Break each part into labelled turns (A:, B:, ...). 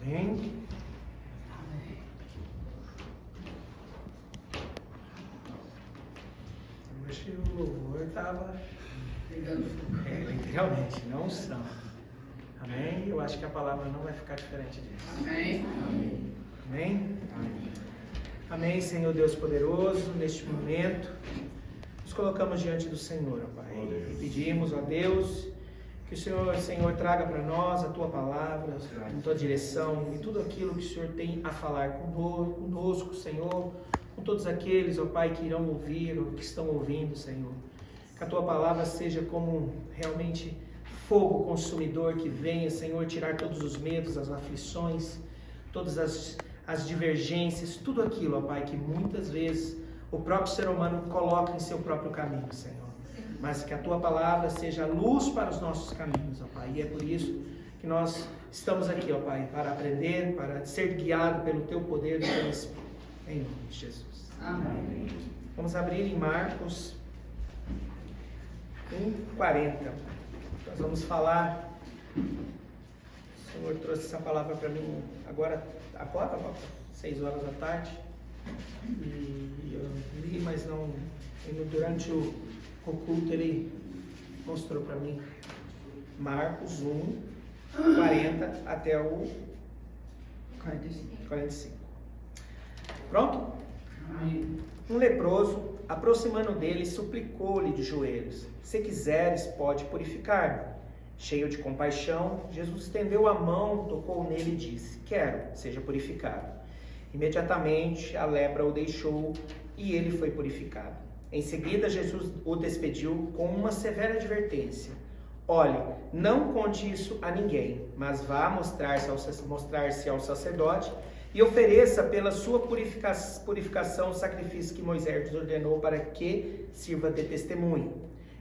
A: Amém? Hoje o louvor estava literalmente, não são. Amém? Eu acho que a palavra não vai ficar diferente disso.
B: Amém.
A: Amém? Amém, Senhor Deus poderoso, neste momento, nos colocamos diante do Senhor, ó Pai, e pedimos, ó Deus, que o Senhor traga para nós a Tua palavra, a Tua direção e tudo aquilo que o Senhor tem a falar conosco, Senhor, com todos aqueles, ó Pai, que irão ouvir ou que estão ouvindo, Senhor. Que a Tua palavra seja como realmente fogo consumidor que venha, Senhor, tirar todos os medos, as aflições, todas as divergências, tudo aquilo, ó Pai, que muitas vezes o próprio ser humano coloca em seu próprio caminho, Senhor. Mas que a Tua palavra seja luz para os nossos caminhos, ó Pai. E é por isso que nós estamos aqui, ó Pai, para aprender, para ser guiado pelo Teu poder e pelo Espírito. Em nome de Jesus.
B: Amém.
A: Vamos abrir em Marcos 1:40. Nós vamos falar. O Senhor trouxe essa palavra para mim agora, 6 horas da tarde. E eu li, mas não. Durante o culto ele mostrou para mim Marcos 1:40 até o 45. Pronto?
B: Amém.
A: Um leproso, aproximando dele, suplicou-lhe de joelhos: se quiseres, pode purificar-me. Cheio de compaixão, Jesus estendeu a mão, tocou nele e disse: quero, seja purificado. Imediatamente a lepra o deixou e ele foi purificado. Em seguida, Jesus o despediu com uma severa advertência: olhe, não conte isso a ninguém, mas vá mostrar-se ao sacerdote e ofereça pela sua purificação o sacrifício que Moisés ordenou para que sirva de testemunho.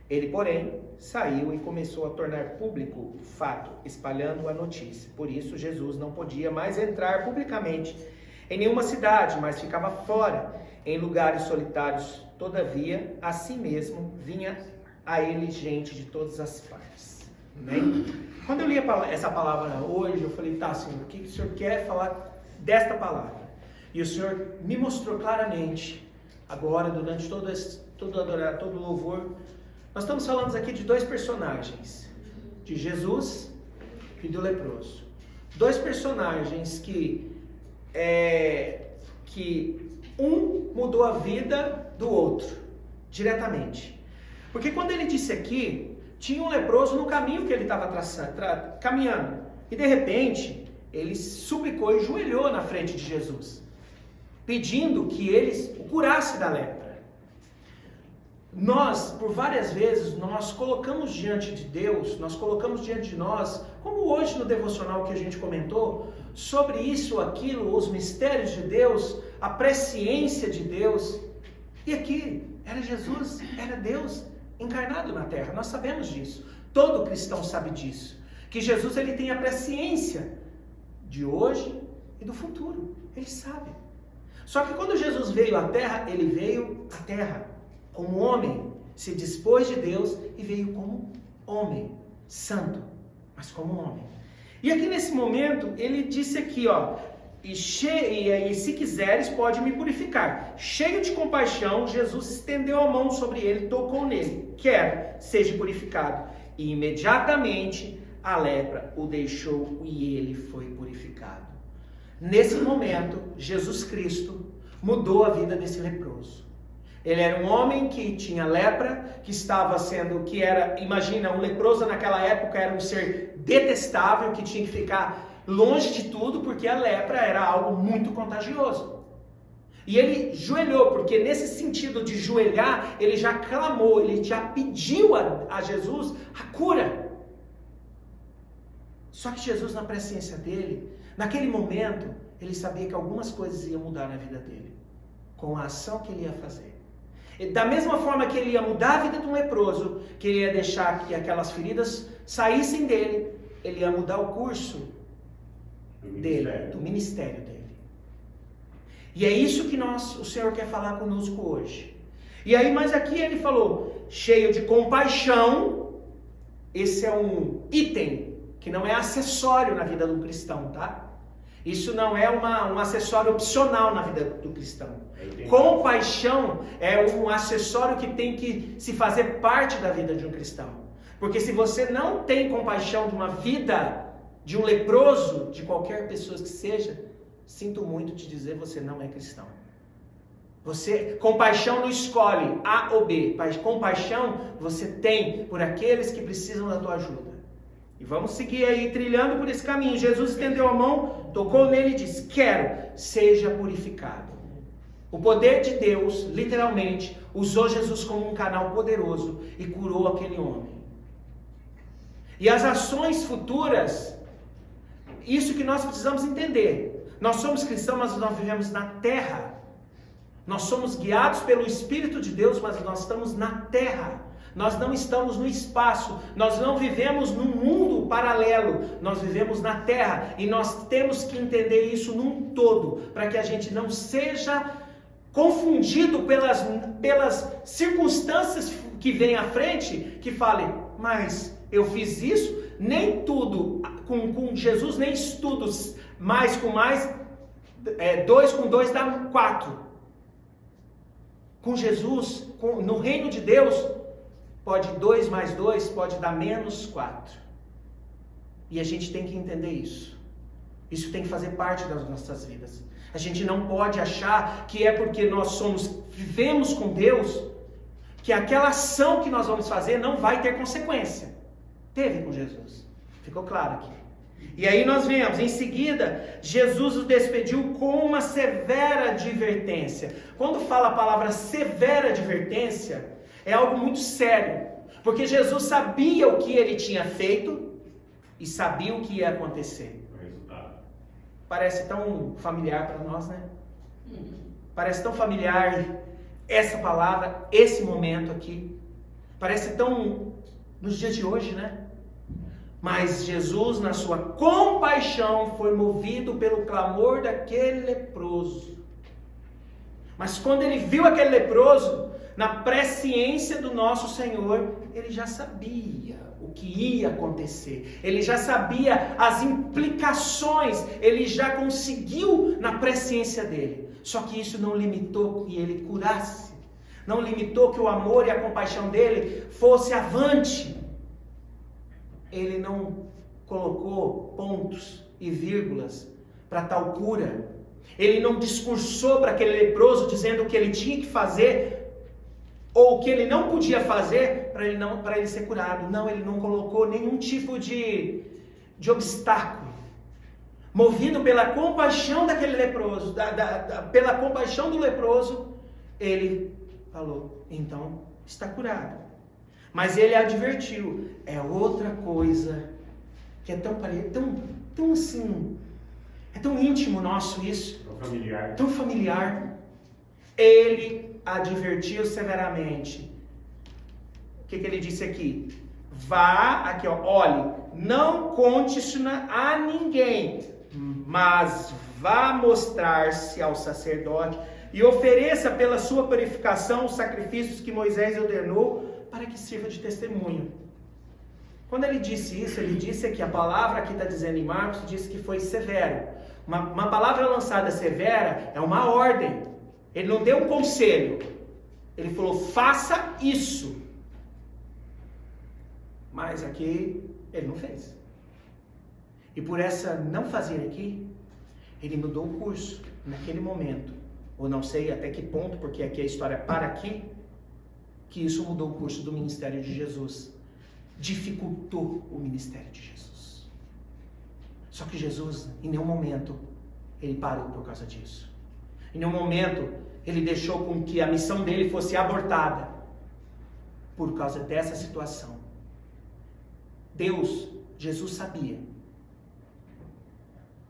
A: Ele, porém, saiu e começou a tornar público o fato, espalhando a notícia. Por isso, Jesus não podia mais entrar publicamente em nenhuma cidade, mas ficava fora, em lugares solitários. Todavia, assim mesmo, vinha a ele gente de todas as partes. Amém? Quando eu li essa palavra hoje, eu falei: tá, Senhor, o que o Senhor quer falar desta palavra? E o Senhor me mostrou claramente, agora, durante todo o louvor. Nós estamos falando aqui de 2 personagens, de Jesus e do leproso. 2 personagens que um mudou a vida do outro, diretamente. Porque quando ele disse aqui, tinha um leproso no caminho que ele estava caminhando. E de repente, ele suplicou e joelhou na frente de Jesus, pedindo que ele o curasse da lepra. Nós, por várias vezes, nós colocamos diante de Deus, nós colocamos diante de nós, como hoje no devocional que a gente comentou, sobre isso ou aquilo, os mistérios de Deus, a presciência de Deus. E aqui, era Jesus, era Deus encarnado na terra, nós sabemos disso. Todo cristão sabe disso, que Jesus ele tem a presciência de hoje e do futuro, ele sabe. Só que quando Jesus veio à terra, ele veio à terra como homem, se dispôs de Deus e veio como homem, santo, mas como homem. E aqui nesse momento, ele disse aqui, ó, e se quiseres, pode me purificar. Cheio de compaixão, Jesus estendeu a mão sobre ele, tocou nele: quero, seja purificado. E imediatamente a lepra o deixou e ele foi purificado. Nesse momento, Jesus Cristo mudou a vida desse leproso. Ele era um homem que tinha lepra, imagina, um leproso naquela época era um ser detestável, que tinha que ficar longe de tudo, porque a lepra era algo muito contagioso. E ele joelhou, porque nesse sentido de joelhar, ele já clamou, ele já pediu a Jesus a cura. Só que Jesus, na presciência dele, naquele momento, ele sabia que algumas coisas iam mudar na vida dele, com a ação que ele ia fazer. Da mesma forma que ele ia mudar a vida de um leproso, que ele ia deixar que aquelas feridas saíssem dele, ele ia mudar o curso do ministério dele. E é isso que o Senhor quer falar conosco hoje. E aí, mas aqui ele falou, cheio de compaixão. Esse é um item que não é acessório na vida de um cristão, tá? Isso não é um acessório opcional na vida do cristão. Compaixão é um acessório que tem que se fazer parte da vida de um cristão. Porque se você não tem compaixão de uma vida, de um leproso, de qualquer pessoa que seja, sinto muito te dizer, você não é cristão. Compaixão não escolhe A ou B. Compaixão você tem por aqueles que precisam da tua ajuda. E vamos seguir aí, trilhando por esse caminho. Jesus estendeu a mão, tocou nele e disse: quero, seja purificado. O poder de Deus, literalmente, usou Jesus como um canal poderoso e curou aquele homem. E as ações futuras, isso que nós precisamos entender. Nós somos cristãos, mas nós vivemos na terra. Nós somos guiados pelo Espírito de Deus, mas nós estamos na terra. Nós não estamos no espaço. Nós não vivemos num mundo paralelo. Nós vivemos na terra. E nós temos que entender isso num todo, para que a gente não seja confundido pelas circunstâncias que vêm à frente, que fale, mas eu fiz isso, nem tudo, com Jesus, nem estudos, mais com mais, 2 com 2 dá 4. Com Jesus, no reino de Deus, pode 2 mais 2, pode dar menos 4. E a gente tem que entender isso. Isso tem que fazer parte das nossas vidas. A gente não pode achar que é porque nós vivemos com Deus, que aquela ação que nós vamos fazer não vai ter consequência. Teve com Jesus. Ficou claro aqui. E aí nós vemos, em seguida, Jesus os despediu com uma severa advertência. Quando fala a palavra severa advertência, é algo muito sério. Porque Jesus sabia o que ele tinha feito e sabia o que ia acontecer. Parece tão familiar para nós, né? Parece tão familiar essa palavra, esse momento aqui. Parece tão nos dias de hoje, né? Mas Jesus, na sua compaixão, foi movido pelo clamor daquele leproso. Mas quando ele viu aquele leproso, na presciência do nosso Senhor, ele já sabia o que ia acontecer. Ele já sabia as implicações. Ele já conseguiu na presciência dele. Só que isso não limitou que ele curasse. Não limitou que o amor e a compaixão dele fosse avante. Ele não colocou pontos e vírgulas para tal cura. Ele não discursou para aquele leproso dizendo o que ele tinha que fazer ou o que ele não podia fazer para ele ser curado. Não, ele não colocou nenhum tipo de obstáculo. Movido pela compaixão daquele leproso, pela compaixão do leproso, ele falou, então está curado. Mas ele advertiu, é outra coisa que é tão assim, é tão íntimo nosso isso. Tão familiar. Ele advertiu severamente. O que ele disse aqui? Olhe, não conte isso a ninguém, mas vá mostrar-se ao sacerdote e ofereça pela sua purificação os sacrifícios que Moisés ordenou para que sirva de testemunho. Quando ele disse isso, ele disse que a palavra que está dizendo em Marcos diz que foi severo. Uma palavra lançada severa é uma ordem. Ele não deu um conselho. Ele falou, faça isso. Mas aqui, ele não fez. E por essa não fazer aqui, ele mudou o curso naquele momento. Ou não sei até que ponto, porque aqui a história para aqui, que isso mudou o curso do ministério de Jesus. Dificultou o ministério de Jesus. Só que Jesus, em nenhum momento, ele parou por causa disso. Em nenhum momento, ele deixou com que a missão dele fosse abortada por causa dessa situação. Jesus sabia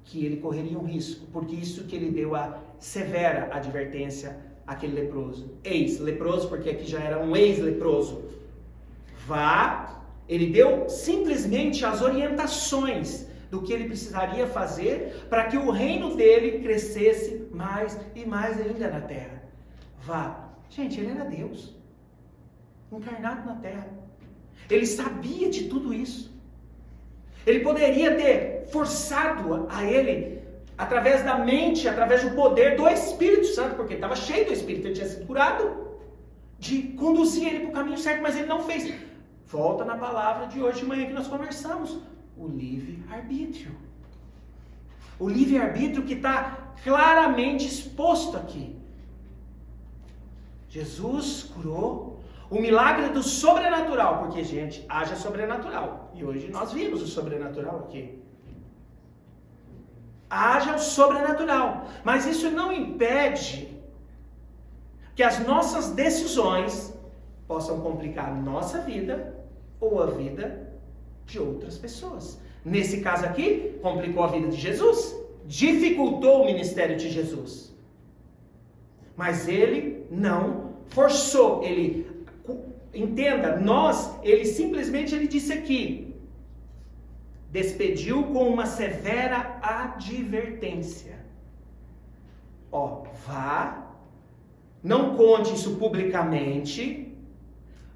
A: que ele correria um risco, porque isso que ele deu a severa advertência àquele leproso. Ex-leproso, porque aqui já era um ex-leproso. Ele deu simplesmente as orientações do que ele precisaria fazer para que o reino dele crescesse mais e mais ainda na terra. Gente, ele era Deus, encarnado na terra. Ele sabia de tudo isso. Ele poderia ter forçado a ele através da mente, através do poder do Espírito Santo, porque ele estava cheio do Espírito, ele tinha sido curado, de conduzir ele para o caminho certo, mas ele não fez. Volta na palavra de hoje de manhã que nós conversamos, o livre-arbítrio. O livre-arbítrio que está claramente exposto aqui. Jesus curou o milagre do sobrenatural, porque, gente, haja sobrenatural. E hoje nós vimos o sobrenatural aqui. Haja o sobrenatural. Mas isso não impede que as nossas decisões possam complicar a nossa vida ou a vida de outras pessoas. Nesse caso aqui, complicou a vida de Jesus, dificultou o ministério de Jesus. Mas ele não forçou, entenda, ele simplesmente disse aqui, despediu com uma severa advertência. Vá, não conte isso publicamente,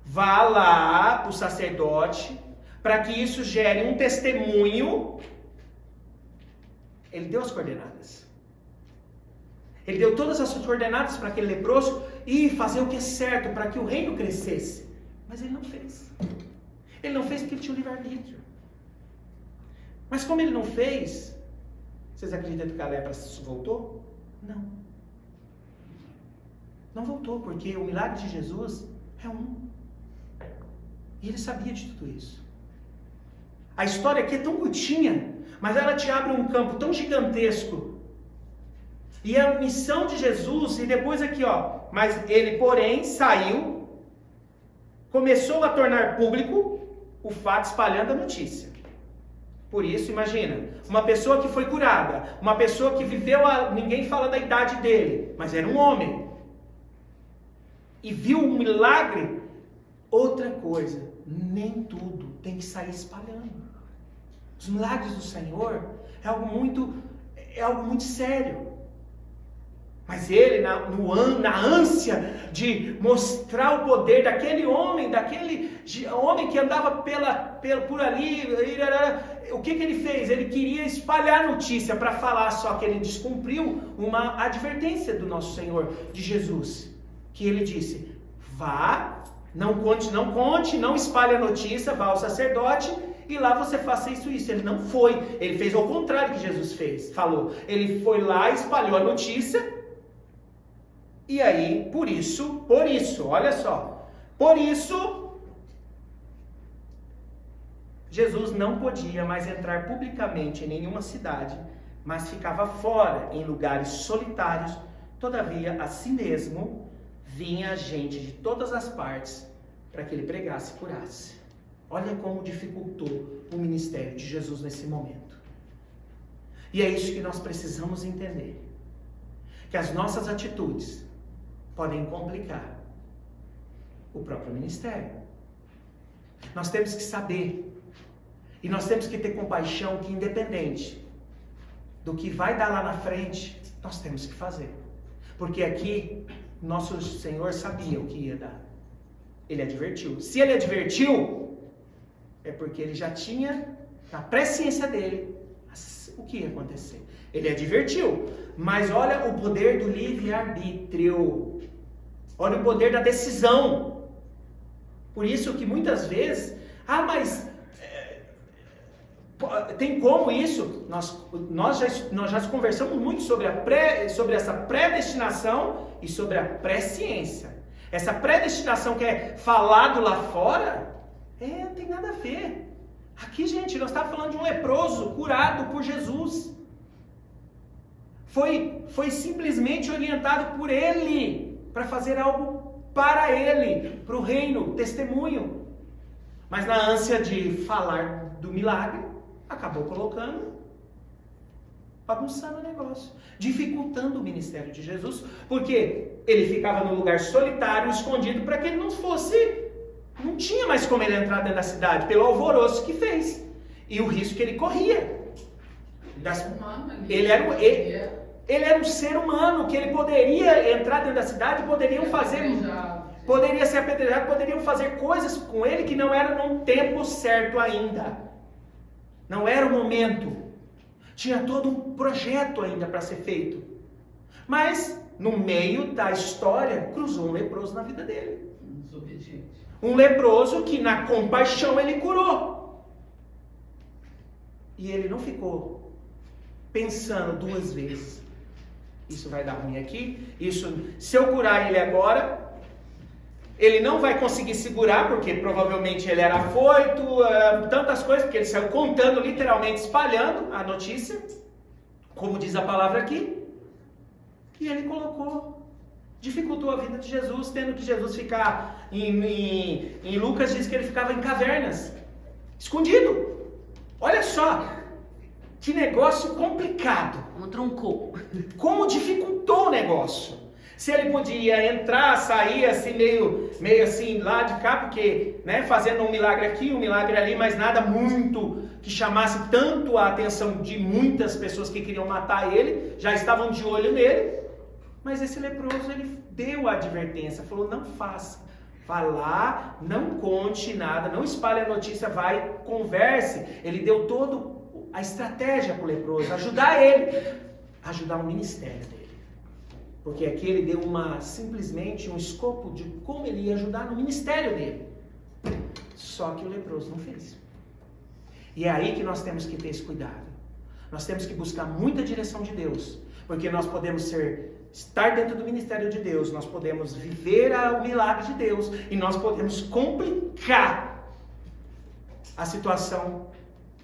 A: vá lá para o sacerdote, para que isso gere um testemunho. Ele deu as coordenadas. Ele deu todas as coordenadas para aquele leproso e fazer o que é certo, para que o reino crescesse. Mas ele não fez. Ele não fez porque ele tinha o livre-arbítrio. Mas como ele não fez, vocês acreditam que a lepra voltou? Não. Não voltou, porque o milagre de Jesus é um. E ele sabia de tudo isso. A história aqui é tão curtinha, mas ela te abre um campo tão gigantesco. E a missão de Jesus, e depois aqui, mas ele, porém, saiu, começou a tornar público o fato, espalhando a notícia. Por isso, imagina, uma pessoa que foi curada, uma pessoa que viveu, ninguém fala da idade dele, mas era um homem, e viu um milagre. Outra coisa, nem tudo tem que sair espalhando. Os milagres do Senhor é algo muito sério. Mas ele, na ânsia de mostrar o poder daquele homem que andava por ali, o que ele fez? Ele queria espalhar a notícia para falar, só que ele descumpriu uma advertência do nosso Senhor, de Jesus, que ele disse: vá, não conte, não espalhe a notícia, vá ao sacerdote e lá você faça isso. Ele não foi, ele fez ao contrário que Jesus falou. Ele foi lá, espalhou a notícia. E aí, por isso, olha só, por isso, Jesus não podia mais entrar publicamente em nenhuma cidade, mas ficava fora, em lugares solitários. Todavia, a si mesmo, vinha gente de todas as partes para que ele pregasse e curasse. Olha como dificultou o ministério de Jesus nesse momento. E é isso que nós precisamos entender, que as nossas atitudes podem complicar o próprio ministério. Nós temos que saber, e nós temos que ter compaixão, que independente do que vai dar lá na frente, nós temos que fazer. Porque aqui, nosso Senhor sabia o que ia dar. Ele advertiu. Se ele advertiu, é porque ele já tinha, na presciência dele, o que ia acontecer. Ele advertiu, mas olha o poder do livre-arbítrio. Olha o poder da decisão. Por isso que muitas vezes, mas tem como isso? Nós já conversamos muito sobre essa predestinação e sobre a presciência. Essa predestinação que é falado lá fora, não tem nada a ver. Aqui, gente, nós estamos falando de um leproso curado por Jesus. Foi simplesmente orientado por ele para fazer algo para ele, para o reino, testemunho. Mas na ânsia de falar do milagre, acabou bagunçando o negócio, dificultando o ministério de Jesus, porque ele ficava num lugar solitário, escondido, para que ele não tinha mais como ele entrar dentro da cidade, pelo alvoroço que fez, e o risco que ele corria. Ele era um ser humano, que ele poderia entrar dentro da cidade, poderia ser apedrejado, poderiam fazer coisas com ele que não eram num tempo certo ainda. Não era o momento. Tinha todo um projeto ainda para ser feito. Mas, no meio da história, cruzou um leproso na vida dele. Um leproso que na compaixão ele curou. E ele não ficou pensando duas vezes. Isso vai dar ruim aqui. Se eu curar ele agora, ele não vai conseguir segurar, porque provavelmente ele era afoito, tantas coisas, porque ele saiu contando, literalmente espalhando a notícia, como diz a palavra aqui. E ele dificultou a vida de Jesus, tendo que Jesus ficar, em Lucas diz que ele ficava em cavernas, escondido. Olha só, que negócio complicado.
B: Como truncou.
A: Como dificultou o negócio. Se ele podia entrar, sair assim, meio assim, lá de cá, porque, né, fazendo um milagre aqui, um milagre ali, mas nada muito que chamasse tanto a atenção de muitas pessoas que queriam matar ele, já estavam de olho nele. Mas esse leproso, ele deu a advertência, falou, não faça. Vá lá, não conte nada, não espalhe a notícia, vai, converse. Ele deu toda a estratégia para o leproso, ajudar o ministério dele. Porque aqui ele deu simplesmente um escopo de como ele ia ajudar no ministério dele. Só que o leproso não fez. E é aí que nós temos que ter esse cuidado. Nós temos que buscar muita direção de Deus. Porque nós podemos estar dentro do ministério de Deus, nós podemos viver o milagre de Deus e nós podemos complicar a situação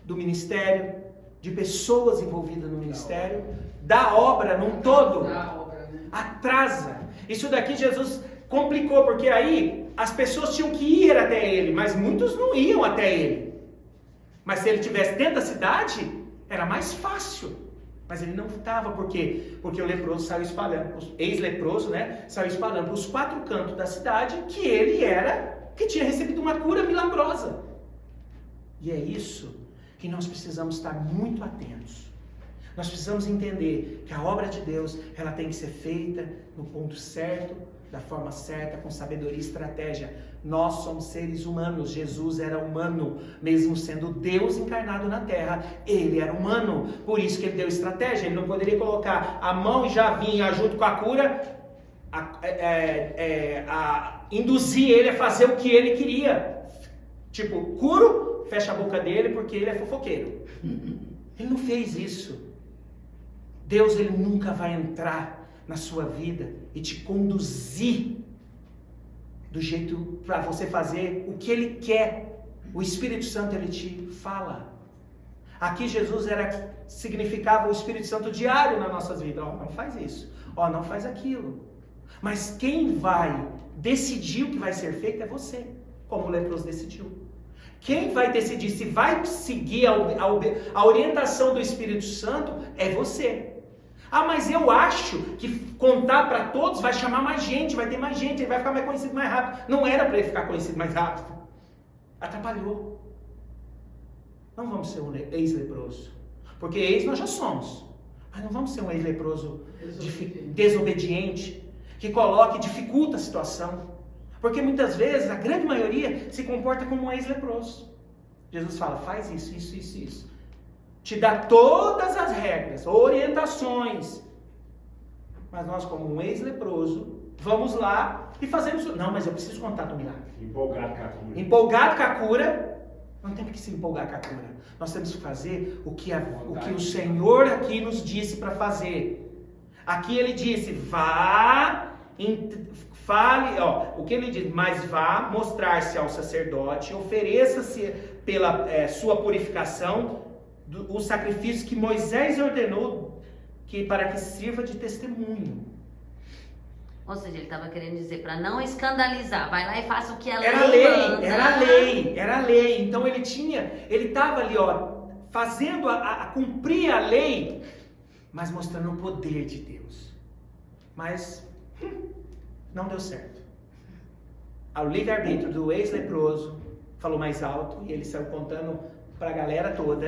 A: do ministério, de pessoas envolvidas no ministério, da obra num todo. Atrasa. Isso daqui Jesus complicou, porque aí as pessoas tinham que ir até ele, mas muitos não iam até ele. Mas se ele tivesse dentro da cidade, era mais fácil. Mas ele não estava, por quê? Porque o leproso saiu espalhando, ex-leproso, né? Saiu espalhando para os 4 cantos da cidade que ele que tinha recebido uma cura milagrosa. E é isso que nós precisamos estar muito atentos. Nós precisamos entender que a obra de Deus, ela tem que ser feita no ponto certo, da forma certa, com sabedoria e estratégia. Nós somos seres humanos, Jesus era humano, mesmo sendo Deus encarnado na terra, ele era humano, por isso que ele deu estratégia. Ele não poderia colocar a mão e já vinha junto com a cura, induzir ele a fazer o que ele queria, tipo, curo, fecha a boca dele porque ele é fofoqueiro. Ele não fez isso. Deus, ele nunca vai entrar na sua vida e te conduzir do jeito para você fazer o que ele quer. O Espírito Santo, ele te fala. Aqui Jesus significava o Espírito Santo diário nas nossas vidas. Não faz isso, não faz aquilo. Mas quem vai decidir o que vai ser feito é você, como o leproso decidiu. Quem vai decidir se vai seguir a orientação do Espírito Santo é você. Mas eu acho que contar para todos vai chamar mais gente, vai ter mais gente, ele vai ficar mais conhecido mais rápido. Não era para ele ficar conhecido mais rápido. Atrapalhou. Não vamos ser um ex-leproso. Porque ex nós já somos. Mas não vamos ser um ex-leproso desobediente, que coloca e dificulta a situação. Porque muitas vezes, a grande maioria, se comporta como um ex-leproso. Jesus fala, faz isso, isso, isso, isso. Te dá todas as regras, orientações. Mas nós, como um ex-leproso, vamos lá e fazemos... Não, mas eu preciso contar do milagre.
C: Empolgado com a cura.
A: Empolgado com a cura. Não temos que se empolgar com a cura. Nós temos que fazer o que o Senhor aqui nos disse para fazer. Aqui ele disse, fale, o que ele diz, mas vá mostrar-se ao sacerdote, ofereça-se pela sua purificação, o sacrifício que Moisés ordenou para que sirva de testemunho.
B: Ou seja, ele estava querendo dizer para não escandalizar, vai lá e faça o que a lei manda.
A: Era a lei. Então ele estava ali, fazendo cumprir a lei, mas mostrando o poder de Deus. Mas não deu certo. O livre-arbítrio do ex-leproso falou mais alto e ele saiu contando para a galera toda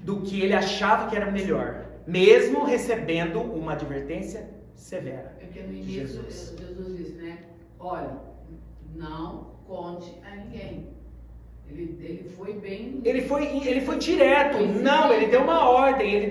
A: do que ele achava que era melhor, mesmo recebendo uma advertência severa.
D: É porque no início Jesus disse, né? Olha, não conte a ninguém.
C: Ele foi bem...
A: Ele foi direto. Não, ele deu uma ordem. Ele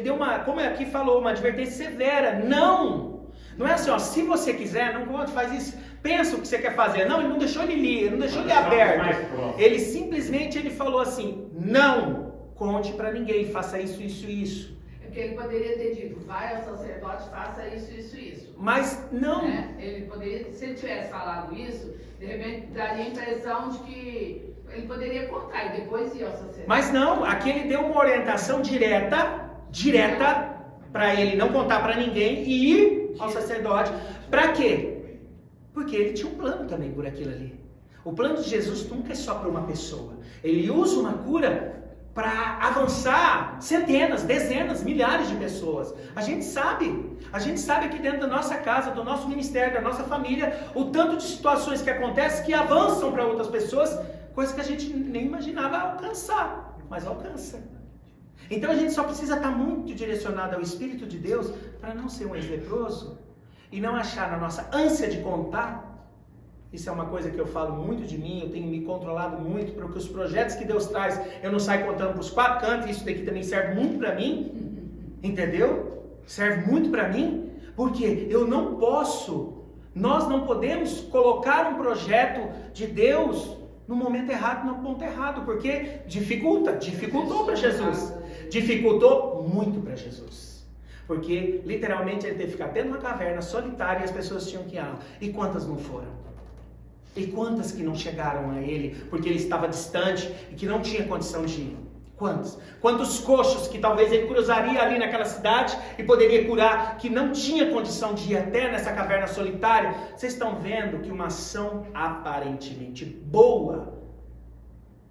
A: deu uma, como aqui falou, uma advertência severa. Não é assim, ó, se você quiser, não faz isso. Pensa o que você quer fazer. Não, ele não deixou ele ler, ele não deixou ele aberto. Ele simplesmente falou assim, não conte para ninguém, faça isso, isso, isso.
C: É porque ele poderia ter dito, vai ao sacerdote, faça isso, isso, isso.
A: Mas não.
C: Ele poderia, se ele tivesse falado isso, de repente daria a impressão de que ele poderia contar e depois ir ao sacerdote.
A: Mas não, aqui ele deu uma orientação direta para ele não contar para ninguém e ir ao sacerdote. Para quê? Porque ele tinha um plano também por aquilo ali. O plano de Jesus nunca é só para uma pessoa. Ele usa uma cura para avançar centenas, dezenas, milhares de pessoas. A gente sabe aqui dentro da nossa casa, do nosso ministério, da nossa família, o tanto de situações que acontecem que avançam para outras pessoas, coisas que a gente nem imaginava alcançar, mas alcança. Então a gente só precisa estar muito direcionado ao Espírito de Deus para não ser um ex-leproso e não achar na nossa ânsia de contar. Isso é uma coisa que eu falo muito de mim, eu tenho me controlado muito, porque os projetos que Deus traz, eu não saio contando para os 4 cantos, isso daqui também serve muito para mim, entendeu? Serve muito para mim, porque nós não podemos colocar um projeto de Deus no momento errado, no ponto errado, porque dificultou para Jesus, dificultou muito para Jesus, porque literalmente ele teve que ficar dentro de uma caverna solitária e as pessoas tinham que ir, e quantas não foram? E quantas que não chegaram a ele, porque ele estava distante e que não tinha condição de ir? Quantos? Quantos coxos que talvez ele cruzaria ali naquela cidade e poderia curar, que não tinha condição de ir até nessa caverna solitária? Vocês estão vendo que uma ação aparentemente boa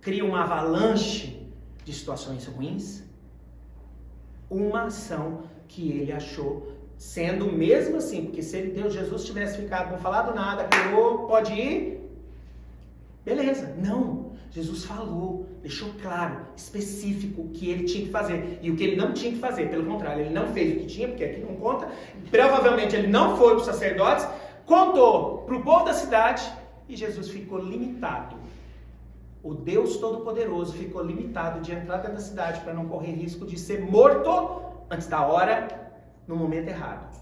A: cria uma avalanche de situações ruins? Uma ação que ele achou, sendo mesmo assim, porque se Jesus tivesse ficado, não falado nada, curou, pode ir, beleza. Não, Jesus falou, deixou claro, específico o que ele tinha que fazer e o que ele não tinha que fazer. Pelo contrário, ele não fez o que tinha, porque aqui não conta. Provavelmente ele não foi para os sacerdotes, contou para o povo da cidade e Jesus ficou limitado. O Deus Todo-Poderoso ficou limitado de entrar dentro da cidade para não correr risco de ser morto antes da hora, no momento errado.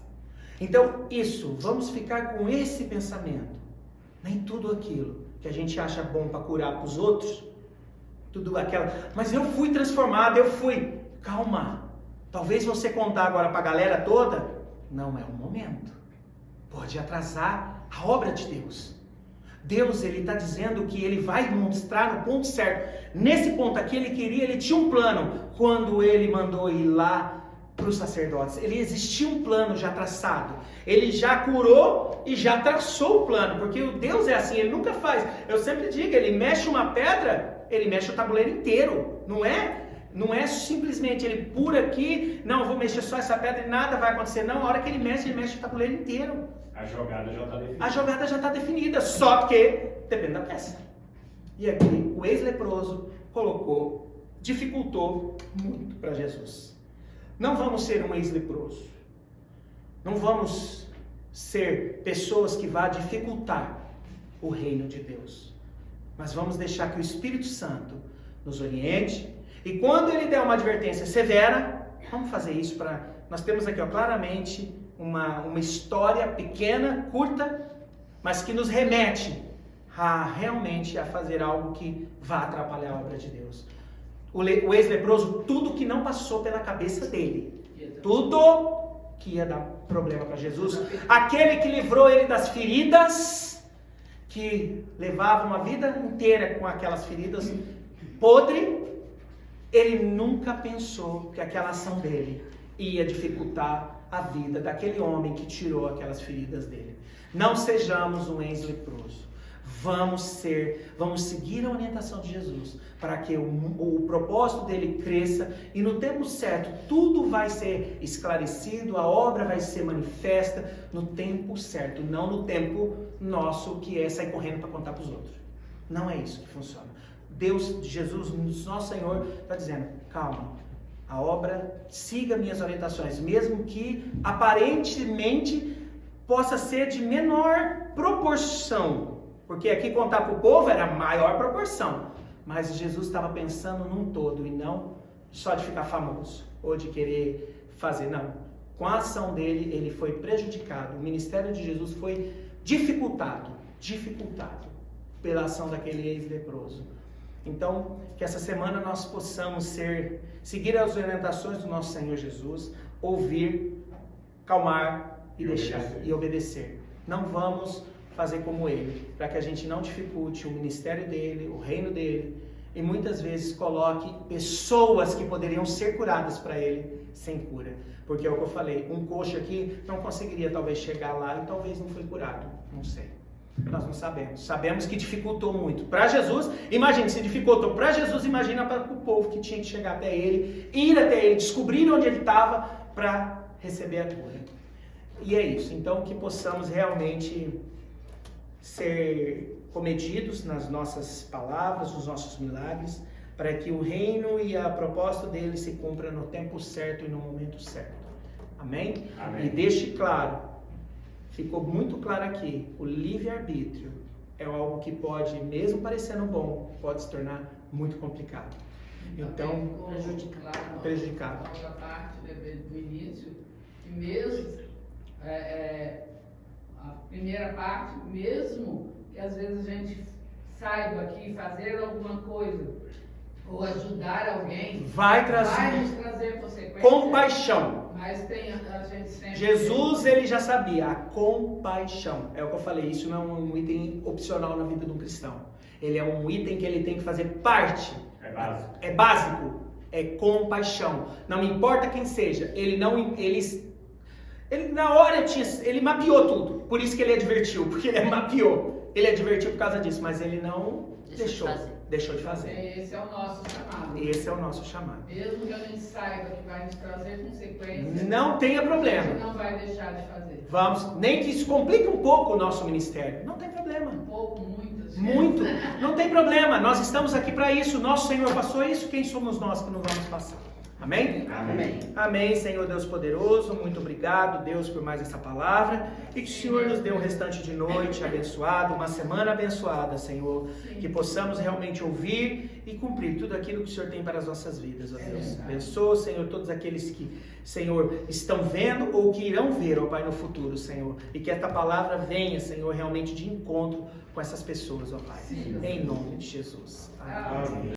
A: Então, vamos ficar com esse pensamento. Nem tudo aquilo que a gente acha bom para curar para os outros, mas eu fui transformado, calma, talvez você contar agora para a galera toda, não é o momento, pode atrasar a obra de Deus. Deus, ele está dizendo que ele vai mostrar no ponto certo. Nesse ponto aqui, ele tinha um plano, quando ele mandou ir lá para os sacerdotes, existia um plano já traçado, ele já curou e já traçou o plano, porque o Deus é assim, ele nunca faz, eu sempre digo, ele mexe uma pedra, ele mexe o tabuleiro inteiro, não é simplesmente ele pura aqui, não, eu vou mexer só essa pedra e nada vai acontecer, não, a hora que ele mexe o tabuleiro inteiro.
D: A jogada já está definida.
A: A jogada já está definida, só que depende da peça. E aqui o ex-leproso dificultou muito para Jesus. Não vamos ser um ex-leproso. Não vamos ser pessoas que vão dificultar o reino de Deus. Mas vamos deixar que o Espírito Santo nos oriente. E quando ele der uma advertência severa, vamos fazer isso Nós temos aqui claramente uma história pequena, curta, mas que nos remete realmente a fazer algo que vá atrapalhar a obra de Deus. O ex-leproso, tudo que não passou pela cabeça dele, tudo que ia dar problema para Jesus, aquele que livrou ele das feridas, que levava uma vida inteira com aquelas feridas podre, ele nunca pensou que aquela ação dele ia dificultar a vida daquele homem que tirou aquelas feridas dele. Não sejamos um ex-leproso. Vamos seguir a orientação de Jesus para que o propósito dele cresça e no tempo certo tudo vai ser esclarecido, a obra vai ser manifesta no tempo certo, não no tempo nosso que é sair correndo para contar para os outros. Não é isso que funciona. Jesus, nosso Senhor, está dizendo, calma, a obra, siga minhas orientações, mesmo que aparentemente possa ser de menor proporção. Porque aqui contar para o povo era a maior proporção. Mas Jesus estava pensando num todo e não só de ficar famoso ou de querer fazer. Não. Com a ação dele, ele foi prejudicado. O ministério de Jesus foi dificultado pela ação daquele ex-leproso. Então, que essa semana nós possamos seguir as orientações do nosso Senhor Jesus, ouvir, calmar e deixar e obedecer. Não vamos fazer como ele, para que a gente não dificulte o ministério dele, o reino dele, e muitas vezes coloque pessoas que poderiam ser curadas para ele sem cura. Porque é o que eu falei, um coxo aqui não conseguiria talvez chegar lá e talvez não foi curado, não sei. Nós não sabemos. Sabemos que dificultou muito. Para Jesus, imagine, se dificultou para Jesus, imagina para o povo que tinha que chegar até ele, ir até ele, descobrir onde ele estava para receber a cura. E é isso. Então, que possamos realmente ser comedidos nas nossas palavras, nos nossos milagres, para que o reino e a propósito dele se cumpra no tempo certo e no momento certo. Amém?
D: Amém.
A: E deixe claro, ficou muito claro aqui, o livre-arbítrio é algo que pode, mesmo parecendo bom, pode se tornar muito complicado. Então, prejudicado.
C: A outra parte do início, que mesmo a primeira parte, mesmo que às vezes a gente saiba aqui fazer alguma coisa ou ajudar alguém, vai nos trazer consequências.
A: Compaixão.
C: Mas a gente sempre...
A: Jesus, ele já sabia, a compaixão. É o que eu falei, isso não é um item opcional na vida de um cristão. Ele é um item que ele tem que fazer parte.
D: É básico.
A: É básico. É compaixão. Não me importa quem seja. Ele na hora ele mapeou tudo. Por isso que ele advertiu, porque ele mapeou. Ele advertiu por causa disso, mas ele não deixou de fazer.
C: Esse é o nosso chamado.
A: Esse é o nosso chamado.
C: Mesmo que a gente saiba que vai nos trazer consequências,
A: não tenha problema.
C: A gente não vai deixar de fazer.
A: Vamos, nem que isso complique um pouco o nosso ministério. Não tem problema.
C: Um pouco, muito.
A: Muito. Não tem problema. Nós estamos aqui para isso. Nosso Senhor passou isso. Quem somos nós que não vamos passar? Amém?
D: Amém.
A: Amém, Senhor Deus poderoso. Muito obrigado, Deus, por mais essa palavra. E que o Senhor nos dê um restante de noite abençoado, uma semana abençoada, Senhor. Que possamos realmente ouvir e cumprir tudo aquilo que o Senhor tem para as nossas vidas, ó Deus. Abençoa, Senhor, todos aqueles que, Senhor, estão vendo ou que irão ver, ó Pai, no futuro, Senhor. E que esta palavra venha, Senhor, realmente de encontro com essas pessoas, ó Pai. Em nome de Jesus. Amém.